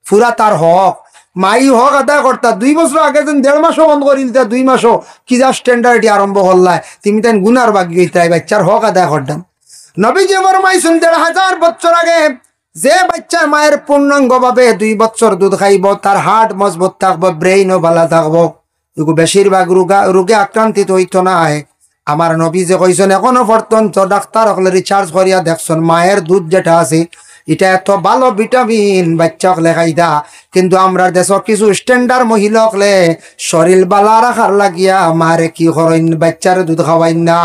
Speaker 1: পুরা তার হক মাই হক আদায় করতা। 2 বছর আগে যেন 1.5 মাসও বন্ধ করিল, 2 মাসও কি যা স্ট্যান্ডার্ড আরম্ভ করলাই, তুমি তাই গুনার বাকি হইতাই, বাচ্চার হক আদায় করতাম। নবীজি ফরমাইছেন 1500 বছর আগে যে বাচ্চা মায়ের পূর্ণাঙ্গ ভাবে 2 বছর দুধ খাইব, তার হার্ট মজবুত থাকবো, ব্রেইনও ভালো থাকবো, বেশিরভাগ রোগে আক্রান্তিত হইতো না। আমার নবী যে কইছেন এখনো পর্যন্ত ডাক্তার হলে রিচার্জ করিয়া দেখছেন মায়ের দুধ যেটা আছে এটা এত ভালো ভিটামিন বাচ্চা হলে খাইদা। কিন্তু আমরা দেশ কিছু স্ট্যান্ডার্ড মহিলা হলে শরীর বালা রাখার লাগিয়া মারে কি করেন, বাচ্চার দুধ খাওয়াই না,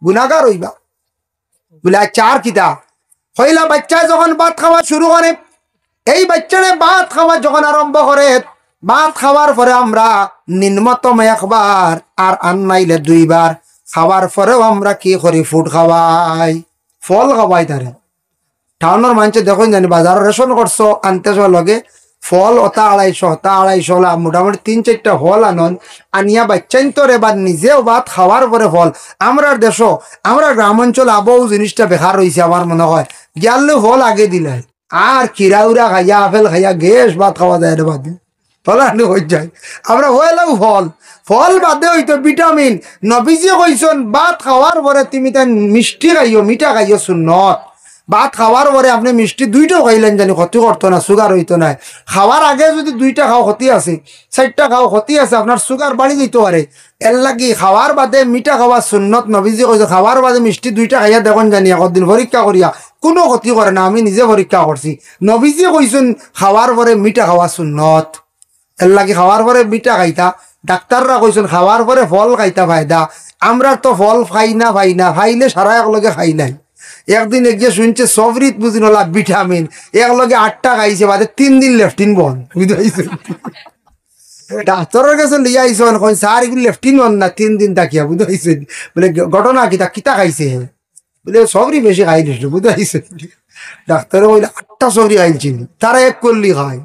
Speaker 1: গুনাগার হইবা। বলে চার কিতা হইলা, বাচ্চা যখন ভাত খাওয়া শুরু করে, এই বাচ্চারে ভাত খাওয়া যখন আরম্ভ করে, ভাত খাওয়ার পরে আমরা নিম্নতম 1 বার আর আন্নাইলে 2 বার খাওয়ার পরেও আমরা কি করি, ফুড খাওয়াই, ফল খাওয়াই। তারে টাউনের মানুষে দেখুন জানি বাজার রেশন করছো আনতে লগে ফল ওটা 250 মোটামুটি 3-4টা ফল আনন, আনিয়া বাচ্চান্তরে বা নিজেও ভাত খাওয়ার পরে ফল। আমরা দেশ আমরা গ্রামাঞ্চল আবহাওয়া জিনিসটা বেকার রয়েছে আমার মনে হয়, গিয়ালে ফল আগে দিলে আর কিরাউরা খাইয়া আপেল খাইয়া গ্যাস ভাত খাওয়া যায় রে বাদে ফলানি হয়ে যায়। আমরা হইলাম ফল, ফল বাদে হইতো ভিটামিন। নবীজি কইছেন ভাত খাওয়ার পরে তুমি তাই মিষ্টি খাইও, মিঠা খাইও সুন্নত, ভাত খাওয়ার পরে আপনি মিষ্টি দুইটাও খাইলেন জানি ক্ষতি করতো না, সুগার হইতো না। খাওয়ার আগে যদি দুইটা খাও ক্ষতি আছে, 4টা খাও ক্ষতি আছে, আপনার সুগার বাড়ি দিতে পারে। এর লাগি খাওয়ার বাদে মিঠা খাওয়া সুন্নত। নবীজি কইছে খাওয়ার বাদে মিষ্টি দুইটা খাইয়া দেখুন জানি একদিন পরীক্ষা করিয়া, কোনো ক্ষতি করে না। আমি নিজে পরীক্ষা করছি। নবীজি কইছেন খাওয়ার পরে মিঠা খাওয়া সুন্নত। এর লাগি খাওয়ার পরে মিঠা খাইতা। ডাক্তাররা কইছেন খাওয়ার পরে ফল খাইতা ফায়দা। আমরা তো ফল খাই না খাইলে সারা একলগে খাই নাই। একদিন গিয়ে শুনছে সবরিত বুঝি নলা ভিটামিন, একলগে 8টা খাইছে, বাদে 3 দিন লেফটিন বন, বুঝতে ডাক্তারের কাছে লিয়ে আইসন, কই স্যার এগুলো লেফটিন বন না 3 দিন তাকিয়া, বুঝতে পাইছেন? বলে ঘটনা কিতা কিতা খাইছে? বলে সবরি বেশি খাই নিছিল, বুঝতে পাইছেন? ডাক্তারে বলে 8টা সবরি খাইছিল, তারা 1 কল্লি খায়।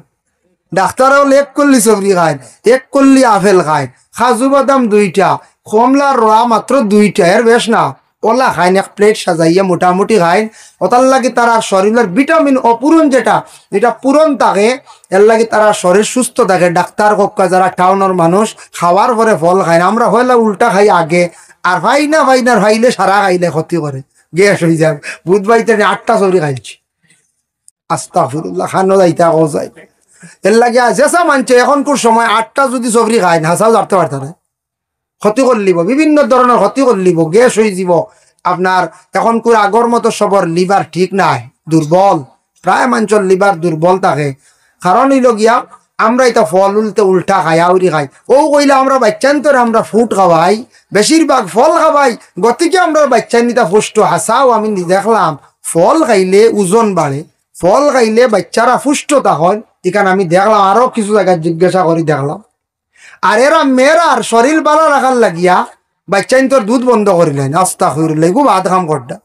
Speaker 1: ডাক্তারে বলে 1 কল্লি সবরি খায়, 1 কল্লি আপেল খায়, কাজু বাদাম 2টা, কমলার রোয়া মাত্র 2টা, এর বেশ না। ওলা খাইন 1 প্লেট সাজাইয়া মোটামুটি খাইন। ওটার লাগে তারা শরীরের ভিটামিন অপূরণ যেটা, এটা পূরণ থাকে। এর লাগে তারা শরীর সুস্থ থাকে। ডাক্তার কক্কা যারা টাউনের মানুষ খাওয়ার পরে ফল খায় না, আমরা হইলে উল্টা খাই আগে। আর ভাইলে সারা খাইলে ক্ষতি করে, গ্যাস হয়ে যায়। বুধবাইতে 8টা সবরি খাইছি, আস্তাগফিরুল্লাহ, খানো যাইতা ও যাই। এর লাগে যেসা মানছে এখনকার সময় 8টা যদি সবরি খায় না, হাসাও জানতে পারত না, ক্ষতি করলিব, বিভিন্ন ধরনের ক্ষতি করলিব, গ্যাস হয়ে যাব আপনার। এখন করে আগর মতো সবর লিভার ঠিক নাই, দুর্বল। প্রায় মানুষের লিভার দুর্বল থাকে। কারণ হইল গিয়া আমরা এটা ফল উল্টা খাই, আউরি খাই। ও কইলে আমরা বাচ্চান্তরে আমরা ফুট খাওয়াই, বেশিরভাগ ফল খাওয়াই, গতিকে আমরা বাচ্চানিতা পুষ্ট। হাসাও আমি দেখলাম ফল খাইলে ওজন বাড়ে, ফল খাইলে বাচ্চারা পুষ্ট তখন। এখানে আমি দেখলাম আরো কিছু জায়গায় জিজ্ঞাসা করি দেখলাম। আর এরা মেয়েরার শরীর ভালো রাখার লাগিয়া বাচ্চাইন তোর দুধ বন্ধ করিলেন, আস্তাগফিরুল্লাহ, খুব আধ কাম করটা।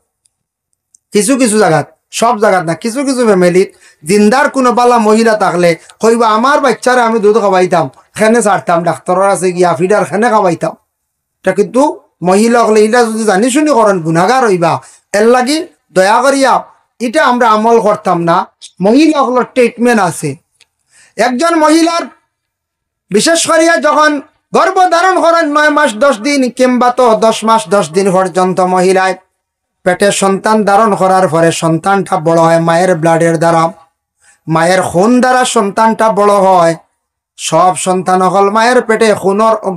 Speaker 1: কিছু কিছু জায়গাত, সব জায়গাত না, কিছু কিছু ফ্যামিলিত জিন্দার কোনো বালা মহিলা থাকলে কইবা আমার বাচ্চারা আমি দুধ খাওয়াইতাম, খেনে ছাড়তাম, ডাক্তারের আছে গিয়া ফিডার খেনে খাওয়াইতাম। এটা কিন্তু মহিলা হলে এটা যদি জানি শুনি করেন গুণাগার হইবা। এর লাগি দয়া করিয়া এটা আমরা আমল করতাম না। মহিলা হলোর ট্রিটমেন্ট আছে। একজন মহিলার বিশেষ করিয়া যখন গর্ভধারণ করেন 9 মাস 10 দিন কিংবা তো 10 মাস 10 দিন পর্যন্ত মহিলায় পেটে সন্তান ধারণ করার পরে সন্তানটা বড় হয় মায়ের ব্লাডের দ্বারা, মায়ের খুন দ্বারা সন্তানটা বড় হয়। সব সন্তান হল মায়ের পেটে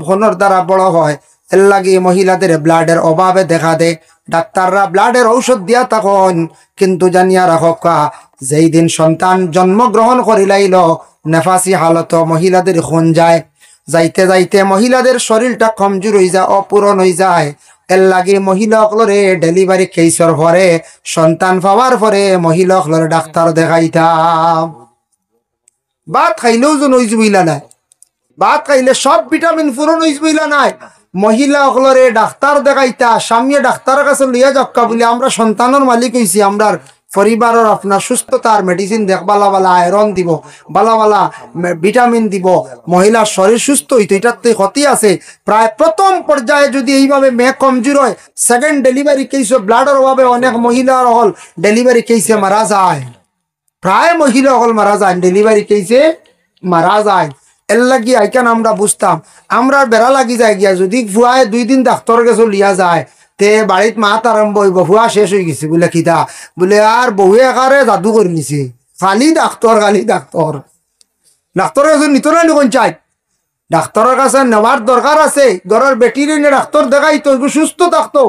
Speaker 1: খুনের দ্বারা বড় হয়। এর লাগে মহিলাদের ব্লাডের অভাবে দেখা দেয়। ডাক্তাররা ব্লাডের ঔষধ দিয়া তখন, কিন্তু জানিয়া রাখা যেই দিন সন্তান জন্মগ্রহণ করিলাইল নেফাসি হালত মহিলাদের খুন যায়, যাইতে যাইতে মহিলাদের শরীরটা কমজোর হয়ে যায়, অপূরণ হয়ে যায়। এর লাগে মহিলাগুলোরে ডেলিভারি কেসর পরে সন্তান পাওয়ার পরে মহিলাগুলোর ডাক্তার দেখাইতাম। ভাত খাইলেও যেন হইজ বইলা নাই, ভাত খাইলে সব ভিটামিন পূরণ হইজ বইলা নাই। মহিলাগুলোরে ডাক্তার দেখাইতা, স্বামী ডাক্তারের কাছে লইয়া যাক্কা বলে আমরা সন্তানের মালিক হইছি, আমরা পরিবারের আপনার সুস্থতার মেডিসিন দেখ, বালা বালা আয়রন দিব, বালা বালা ভিটামিন দিব, মহিলার শরীর সুস্থ হইতো। এটার তো ক্ষতি আছে। প্রায় প্রথম পর্যায়ে যদি এইভাবে মেয়ে কমজোর হয়, সেকেন্ড ডেলিভারি কেসে ব্লাডের অভাবে অনেক মহিলার হল ডেলিভারি কেসে মারা যায়। প্রায় মহিলা হল মারা যায়, ডেলিভারি কেসে মারা যায়। এর লাগি আইকান আমরা বুঝতাম, আমরা বেড়া লাগি যায় গিয়া যদি ভুয়ায় 2 দিন ডাক্তারের কাছে লিয়া যায়, তে বাড়িত মাত আরম্ভ হইব, ভুয়া শেষ হয়ে গেছে বলে খিদা বলে আর বহু একারে জাদু করে নিছে, খালি ডাক্তার ডাক্তারের কাছে নিত না নিকন চাই। ডাক্তারের কাছে নেওয়ার দরকার আছে। ঘরের বেটিরে নিয়ে ডাক্তার দেখাইতো, এগু সুস্থ থাকতো,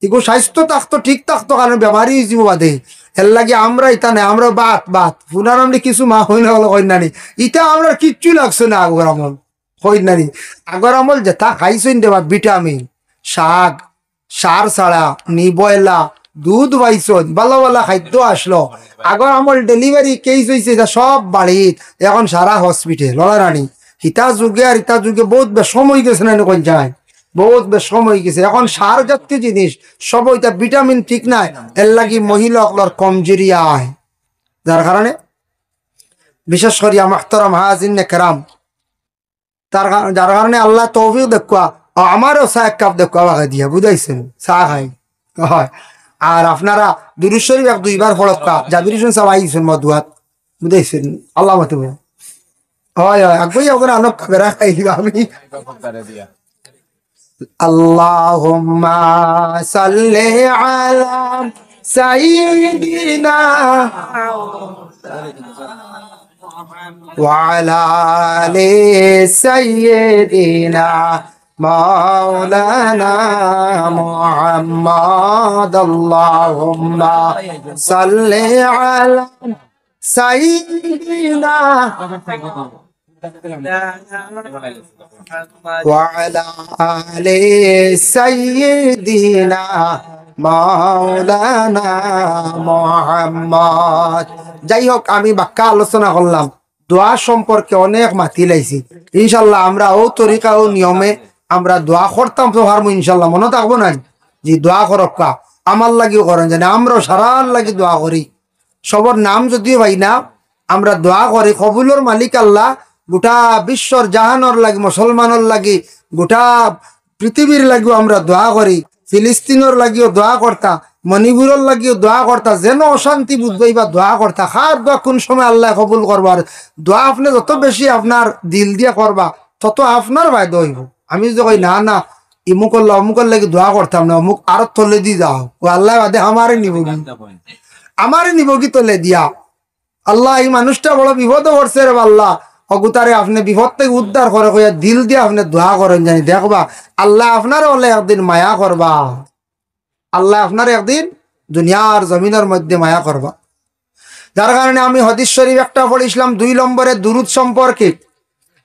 Speaker 1: এগু স্বাস্থ্য থাকতো, ঠিক থাকতো, কারণ বেমারি হয়েছিল বাদে। এর লাগে আমরা ইটা নেই, আমরা বাত পুনার আমলি কিছু মা হই না হলো কইন নানি, ইটা আমরা কিচ্ছু লাগছে না। আগর আমল কইন নানি, আগর আমল যেটা খাইছেন দেবা ভিটামিন, শাক, সার ছাড়া, নিবয়লা, দুধ পাইছন, ভালো ভালো খাদ্য আসলো। আগর আমল ডেলিভারি কেস হয়েছে সব বাড়িত, এখন সারা হসপিটাল লড়া রানী। ইটা যুগে আর ইটা যুগে বহুত বেশম হয়ে গেছে না, কোন যায় বহুত বেশম হয়ে গেছে। এখন সার জাতীয় জিনিস সব ওইটা ভিটামিন ঠিক নাই। এর লাগি মহিলা অকলর কমজোরি আয়, যার বিশেষ করি মাহতারাম হাজিন কেরাম, যার কারণে আল্লাহ তৌফিক দেখুয়া আমারও চা 1 কাপ দেখুয়া দিয়া, বুঝাইছেন, চা খাই হয়। আর আপনারা দুরূদ শরীফ 1-2 বার পড়কা, জাবির হোসেন সাহেব আইছেন মদুয়াত, বুঝাইছেন, আল্লাহ মতে হয় আগুই ওখানে অনেক বেড়া খাই দিবা আমি। আল্লাহুম্মা সাল্লি আলা সাইয়্যিদিনা وعلى آل سيدنا مولانا محمد اللهم صل على سيدنا وعلى آل سيدنا مولانا محمد। যাই হোক, আমি বাক্কা আলোচনা করলাম, দোয়া সম্পর্কে অনেক মাতি লাইছি। ইনশাল্লাহ আমরা ও তরিকা ও নিয়মে আমরা দোয়া করতাম তো হারমো ইনশাল্লাহ, মনে থাকবো না যে দোয়া করক্কা আমার লাগিও করেন জানি, আমরাও সারার লাগি দোয়া করি। সবর নাম যদিও ভাই না, আমরা দোয়া করি কবুলর মালিক আল্লাহ। গোটা বিশ্বর জাহানর লাগি, মুসলমানের লাগি, গোটা পৃথিবীর লাগিও আমরা দোয়া করি। ফিলিস্তিনের লাগিও দোয়া করতা, মণিপুরের লাগিও দোয়া করতা, যেন অশান্তি বুঝবই বা দোয়া করতা। খার দোয়া কোন সময় আল্লাহ কবুল করবার, দোয়া আপনি যত বেশি আপনার দিল দিয়ে করবা তত আপনার ভাই দইব। আমি যদি কই না না ইমুক আল্লাহ অমুকের লাগি দোয়া করতাম না, অমুক আরো তলে দিয়ে যাও, ও আল্লাহ বাদে আমারে নিব কি, আমারে নিব কি তলে দিয়া। আল্লাহ এই মানুষটা বড় বিপদে পড়ছে রে আল্লাহ, অগুতারে আপনি বিপদ থেকে উদ্ধার করে কইয়া দিল দিয়ে আপনি দোয়া করেন জানি, দেখবা আল্লাহ আপনার বলে একদিন মায়া করবা, আল্লাহ আপনার একদিন দুনিয়ার জমিনের মধ্যে মায়া করবা। যার কারণে আমি হাদিস শরীফ একটা পড়িছিলাম 2 নম্বরে দুরূদ সম্পর্কে।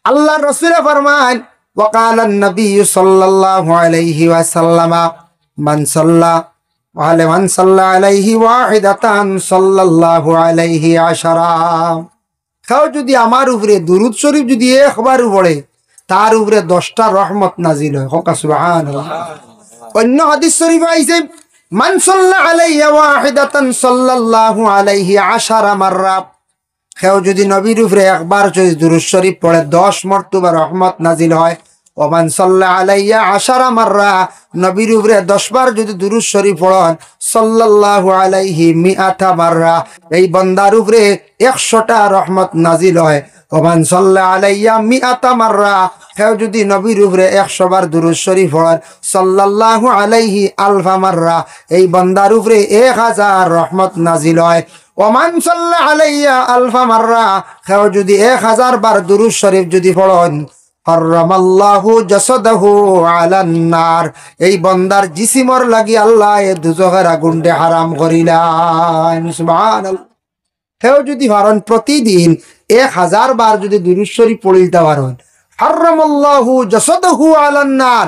Speaker 1: আল্লাহ রাসূল ফরমান, ওয়াকালা নবী সাল্লাল্লাহু আলাইহি ওয়াসাল্লাম, মান সাল্লা আলাইহি ওয়াহিদাতান সাল্লাল্লাহু আলাইহি আশারা। কেউ যদি আমার উপরে দুরূদ শরীফ যদি একবার পড়ে, তার উপরে 10টা রহমত নাজিল হয়। হোক সুবহানাল্লাহ। অন্য হাদিস শরীফ আইছে, মান সাল্লা আলাইহি ওয়াহিদাতান সাল্লাল্লাহু আলাইহি আশারা মাররা। কেউ যদি নবীর উপরে একবার যদি দুরূদ শরীফ পড়ে 10 মর্তবা রহমত নাজিল হয়। ওমান সাল্লা আলাইয়া আশারা মাররা, নবীর উপরে 10 বার যদি দুরূদ শরীফ পড়েন, সাল্লাল্লাহু আলাইহি মিআতা মাররা, এই বান্দার উপরে 100টা রহমত নাজিল হয়। ওমান সাল্লা আলাইয়া মিআতা মাররা, কেউ যদি নবীর উপরে 100 বার দুরূদ শরীফ পড়েন, সাল্লাল্লাহু আলাইহি আলফা মাররা, এই বান্দার উপরে 1000 রহমত নাজিল হয়। ওমান সাল্লা আলাইয়া আলফা মাররা, কেউ যদি 1000 বার দুরূদ শরীফ যদি পড়েন, হারামাল্লাহু জাসাদাহু আলান নার, এই বান্দার জিসিমর লাগি আল্লাহ এ দুজখের আগুনতে হারাম করিলেন। সুবহানাল্লাহ। কেউ যদি পারেন প্রতিদিন 1000 বার যদি দুরূদ শরীফ পড়িতে পারেন, হারামাল্লাহু জাসাদাহু আলান নার,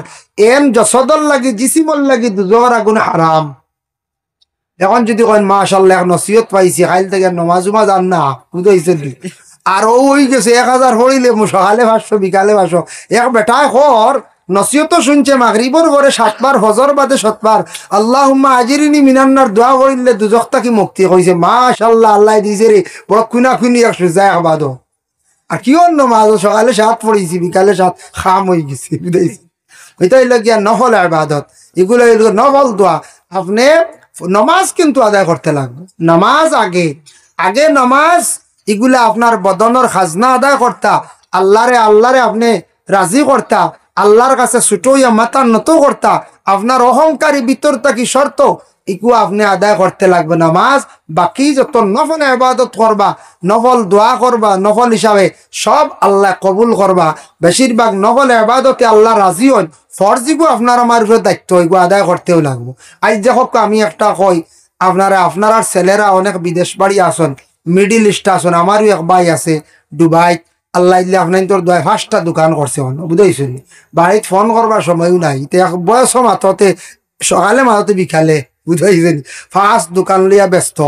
Speaker 1: এম জাসাদর লাগি জিসিমর লাগি দুজখের আগুন হারাম। এখন যদি কইন মাশাআল্লাহ নসিহত পাইছি, কাল থেকে নামাজ জান না বুঝাইছেন, আর ওই গেছে 1000 পড়িলে সকালে 500 বিকালে 500। এক বেটায় খর নসিহত শুনছে, মাগরিবর পরে 7 বার, ফজর বাদে 7 বার আল্লাহুম্মা আজিরিনি মিনান্নার দোয়া পড়িলে দুজখ থেকে মুক্তি হইছে। মাশাআল্লাহ, আল্লাহ দিছে রে, বড় কুনা কুনি একশো যায় আবাদ। আর কি অন্য মাঝ সকালে 7 পড়িছি বিকালে 7 খাম হয়ে গেছে বুঝাইছি। এটা হইল গিয়া নফল ইবাদত, এগুলো হইল নফল দোয়া। আপনি নমাজ কিন্তু আদায় করতে লাগবে, নামাজ আগে আগে নামাজ, এগুলা আপনার বদনের খাজনা আদায় করতা, আল্লাহরে আপনি রাজি করতা, আল্লাহর কাছে ছুটো ইয়া মাথা নত করতা, আপনার অহংকারী ভিতর থাকি শর্ত ইকু আপনি আদায় করতে লাগবে নামাজ। বাকি যত নফল ইবাদত করবা, নফল দোয়া করবা, নফল হিসাবে সব আল্লাহ কবুল করবা। বেশিরভাগ নফল ইবাদতে আল্লাহ রাজি হন, ফরজিগু আপনার আমার উপরে দায়িত্ব এগুলো আদায় করতেও লাগবো। আজ দেখো আমি একটা কই, আপনারা ছেলেরা অনেক বিদেশ বাড়ি আসন, মিডিল ইস্ট আসন। আমারও এক ভাই আছে দুবাই, আল্লাহ ইল্লা আপনার তোর 5টা দোকান করছে বুঝাইছেন, বাড়িতে ফোন করবার সময়ও নাই, বয়স মাথতে সকালে মাথতে বিকালে বুঝাইছেন, 5 দোকান লইয়া ব্যস্ত।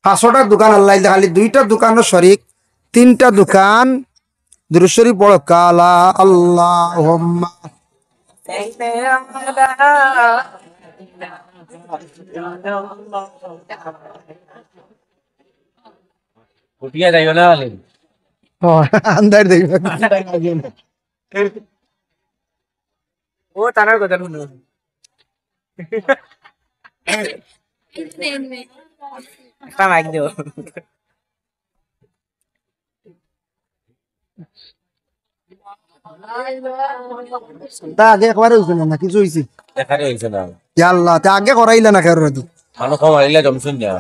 Speaker 1: 500টা দোকান আল্লাহ ইল্লা, খালি 2টা দোকানের শরিক, 3টা দোকান দুরূদ শরীফ পড়ো। কালা আল্লাহুম্মা
Speaker 2: উঠিয়া যাইও না বলে
Speaker 1: আন্দার দেখবে
Speaker 2: ও তানার কথা শুনো একটা মাইক দিও
Speaker 1: তা আগে একবারে হইছে না কিছু হইছে
Speaker 2: দেখারে হইছে না
Speaker 1: ইয়া আল্লাহ, তা আগে করাইলে না খের রাদি
Speaker 2: মানুষ কম হারিলে জমছুন না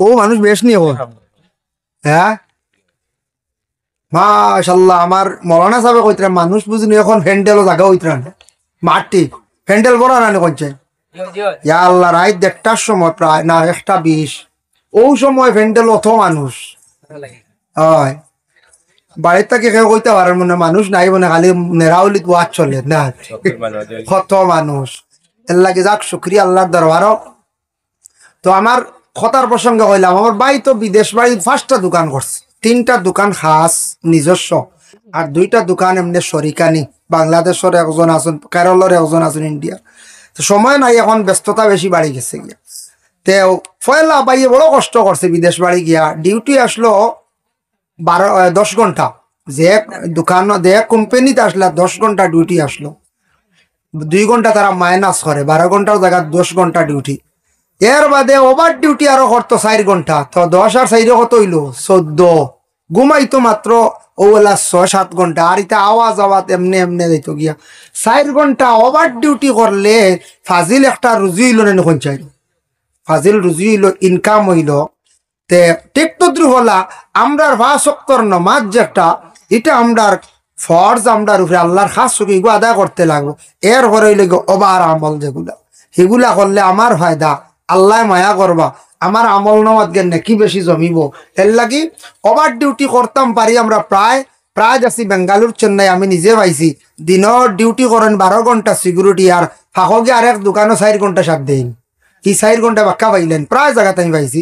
Speaker 1: ও মানুষ বেশ নিয়ে হ্যাঁ মাশাল্লাহ আমার মৌলানা সাহেব কইতরা মানুষ বুঝিনি এখন ফ্যান্ডেলও জায়গা হইতরা মাটি ফ্যান্ডেল বড় রানি করছে ইয়া আল্লাহ রাত 1টার সময় প্রায় না 1:20 ও সময় ফ্যান্ডেল অত মানুষ হয় বাড়ির থেকে কেউ কইতে পারেন মনে মানুষ নাই মনে খালি নেরাউলিত ওয়াজ চলে না কত মানুষ এর লাগে যাক শুক্রিয়া আল্লাহর দরবারও তো আমার কথার প্রসঙ্গে কইলাম আমার ভাই তো বিদেশ বাড়ি 5টা দোকান করছে 3টা দোকান খাস নিজস্ব আর 2টা দোকান এমনি শরিকানি বাংলাদেশের একজন আছেন কেরলের একজন আছেন ইন্ডিয়ার তো সময় নাই এখন ব্যস্ততা বেশি বাড়ি গেছে গিয়া তে পয়লা বাইয়ে বড় কষ্ট করছে বিদেশ বাড়ি গিয়া ডিউটি আসলো 10 ঘন্টা যে দোকান যে কোম্পানিতে আসলে 10 ঘন্টা ডিউটি আসলো 2 ঘন্টা তারা মাইনাস করে 12 ঘন্টার জায়গা 10 ঘন্টা ডিউটি এর বাদে ওভার ডিউটি আরো করতো 4 ঘন্টা তো 10 আর 4 কত হইলো 14 ঘুমাইতো মাত্র ওলা 6-7 ঘন্টা আর এটা আওয়াজ এমনি এমনি যাইতো গিয়া 4 ঘন্টা ওভার ডিউটি করলে ফাজিল একটা রুজি হইল না কোন ফাজিল রুজি হইল ইনকাম হইল তে ঠিক তদ্রু হলা আমরার 5 ওয়াক্তের নামাজ যেটা এটা আমরার ফরজ আমরার উপরে আল্লাহর খাস সুখী আদায় করতে লাগবো এর পরে হইলে ওভার আমল যেগুলা সেগুলা করলে আমার ফায়দা আল্লাহ মায়া করবা আমার আমল নামাজ জ্ঞান কি বেশি জমিব এর লাগি ওভার ডিউটি করতাম পারি আমরা প্রায় যাচ্ছি বেঙ্গালুর চেন্নাই আমি নিজে পাইছি দিনের ডিউটি করেন 12 ঘন্টা সিকিউরিটি আর ফাঁকে আর এক দোকানও 4 ঘন্টা সাত দেন এই 4 ঘন্টা বাক্কা পাইলেন প্রায় জায়গাতে আমি পাইছি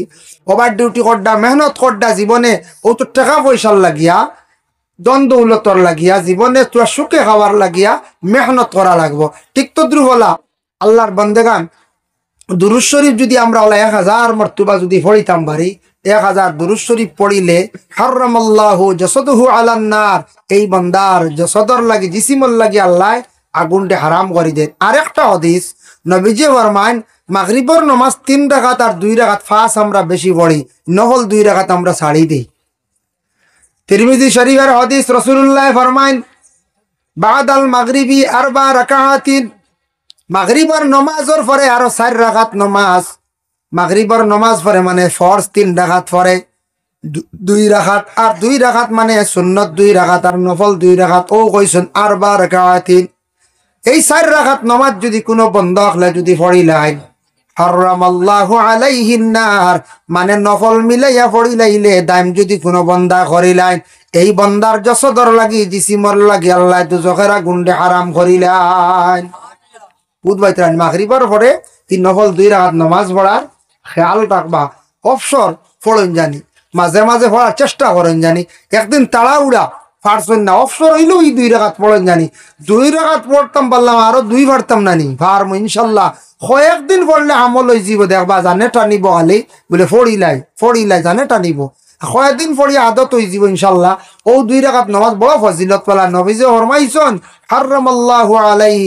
Speaker 1: ওভার ডিউটি করডা মেহনত করডা জীবনে ও তো টাকা পয়সার লাগিয়া দ্বন্দ্ব উলতর লাগিয়া জীবনে তোরা সুখে খাওয়ার লাগিয়া মেহনত করা লাগবো ঠিক তো দ্রুবলা আল্লাহর বন্দেগান দুরূদ শরীফ যদি আমরা 1000 মর্তবা যদি পড়িতাম পারি 1000 দুরূদ শরীফ পড়িলে হারামাল্লাহু জাসাদুহু আলান নার এই বান্দার জাসাদর লাগি জিসিমর লাগি আল্লাহ আগুনটা হারাম করে দেন আরেকটা হাদিস নবীজি ফরমান মাগরিবের নামাজ 3 রাকাত আর 2 রাকাত ফাস আমরা বেশি পড়ি নফল 2 রাকাত আমরা ছাড়ি দেই তিরমিজি শরীফের হাদিস রাসূলুল্লাহ ফরমান বাদাল মাগরিবি 4 রাকাতিন মাগরিবের নামাজের পরে আরো 4 রাকাত নামাজ মাগরিবের নামাজ পরে মানে ফরজ 3 রাকাত পরে 2 রাকাত আর 2 রাকাত মানে সুন্নাত 2 রাকাত আর নফল 2 রাকাত ও কইছেন 4 রাকাতিন এই 4 রাকাত নামাজ যদি কোনো বন্দা হলে যদি পড়িলাই হারামাল্লাহু আলাইহিন নার মানে নফল মিলাইয়া পড়িলাইলে দাম যদি কোনো বন্দা করিলাই এই বন্দার জসদর লাগি জিসিমর লাগি আল্লাহ দুজখের আগুনটা হারাম করিলাই বুধবাইতরান মাগরিবের পরে এই নফল 2 রাকাত নামাজ পড়ার খেয়াল রাখবা অবসর পড়েন জানি মাঝে মাঝে পড়ার চেষ্টা করেন জানি একদিন তাড়াহুড়া পারছেন না অবসর হইলেও এই 2 রাকাত পড়েন জানি 2 রাকাত পড়তাম পারলাম আরো 2 পারতাম নানি পারমু ইনশাল্লাহ কয়েকদিন পড়লে আমল হয়ে যাব দেখবা জানে টানিব খালি বলে ফড়িলাই জানে টানিব কয়েকদিন পড়ি আদত হয়ে যাব ইনশাল্লাহ ও 2 রাকাত নামাজ বড় ফজিলত পালা নবীজি ফরমাইছেন হারামাল্লাহু আলাইহি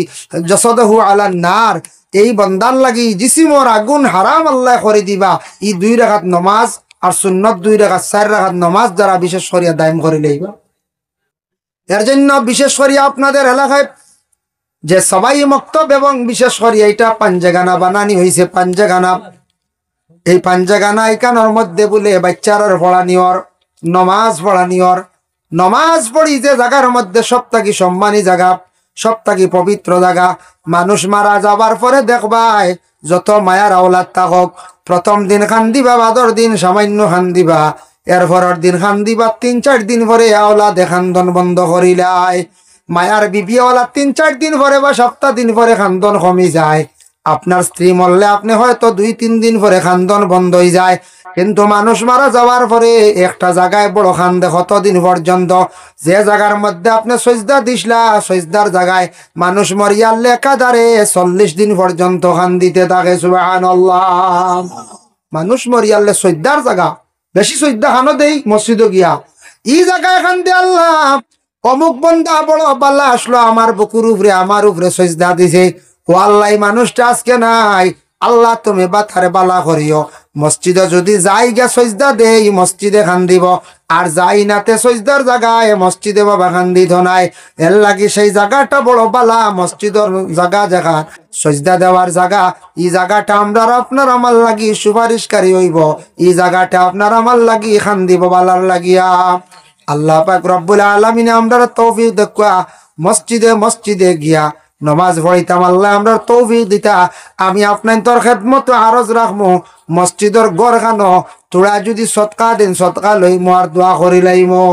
Speaker 1: জাসাদাহু আলান নার এই বান্দার লাগি জিসিমর আগুন হারাম আল্লাহ করে দিবা এই 2 রাকাত নামাজ আর সুন্নাত 2 রাকাত 4 রাকাত নামাজ যারা বিশেষ করিয়া দায়ম করে লইবা এর জন্য বিশেষ করিয়া আপনাদের এলাকায় যে সবাই মক্তব এবং বিশেষ করিয়া এটা পাঞ্জাগানা বানানি হয়েছে পাঞ্জাগানা এই পাঞ্জাগানা এখানোর মধ্যে বলে বাচ্চার পড়ানিওর নমাজ পড়ি যে জায়গার মধ্যে সবথেকে সম্মানী জায়গা সবথেকে পবিত্র জায়গা মানুষ মারা যাবার পরে দেখবাই যত মায়ার আওলাদ থাকক প্রথম দিন খান দিবা বাদর দিন সামান্য খান দিবা এরপরের দিন খান দিবা 3-4 দিন পরে আওলাদ খান্দন বন্ধ করিলাই মায়ার বিবি আওলাদ 3-4 দিন পরে বা সপ্তাহ দিন পরে খান্দন কমি যায় আপনার স্ত্রী মরলে আপনি হয়তো 2-3 দিন পরে খান্দন বন্ধ হয়ে যায় কিন্তু মানুষ মারা যাওয়ার পরে একটা জায়গায় বড় খান্দে কতদিন পর্যন্ত যে জায়গার মধ্যে আপনি সজদা দিসলা সজদার জায়গায় মানুষ মরিয়ার লেখাদারে 40 দিন পর্যন্ত খান দিতে থাকে সুবহানাল্লাহ মানুষ মরিয়ালে সজদার জায়গা বেশি সজদা খানো দেই মসজিদে গিয়া এই জায়গায় খান দে আল্লাহ অমুক বন্দা বড় বাল্লা আসলো আমার বুকুর উপরে আমার উপরে সজদা দিছে ও আল্লাহ মানুষটা আজকে নাই আল্লাহ তুমি বাথারে বালা করিও মসজিদে যদি যাই গা সজদা দেই মসজিদে খান দিব, আর যাই নাতে সজদার জায়গায় মসজিদে বাবা খান দিত নাই। এর লাগি সেই জায়গাটা বড় বালা, মসজিদের জায়গা সজদা দেওয়ার জায়গা। এই জায়গাটা আমরা আপনার আমার লাগি সুপারিশকারী হইব, এই জায়গাটা আপনার আমার লাগি খান দিব বালার লাগিয়া। আল্লাহ পাক রব্বুল আলামিন আমরা তৌফিক দেখা মসজিদে গিয়া নমাজ পড়িতাম। আল্লাহ আমরা তৌফিক দিতা। আমি আপনার তোর খেদমত আরজ রাখমু, মসজিদর গড় খানো তোরা যদি সৎকা দেন সৎকা লইমু আর দোয়া করি লাইমু।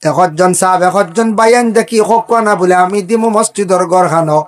Speaker 1: একজন সাহেব একজন বায়ান দেখি হোক না বলে আমি দিমু মসজিদর গড় খানো।